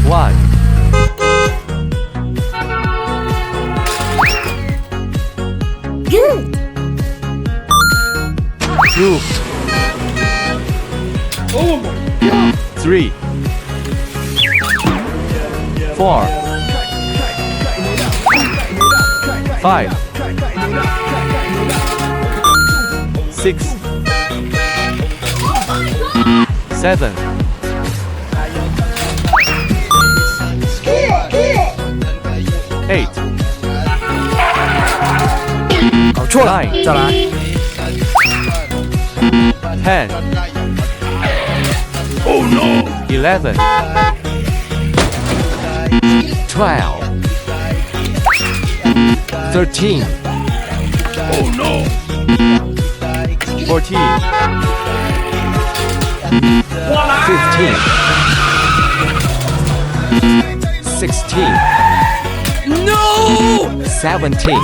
1, 2, 3, 4, 5, 6, 7, 8, 搞错了， 9, 再来。 10, 11, 12, 13, 14, 15, 16, No! 17,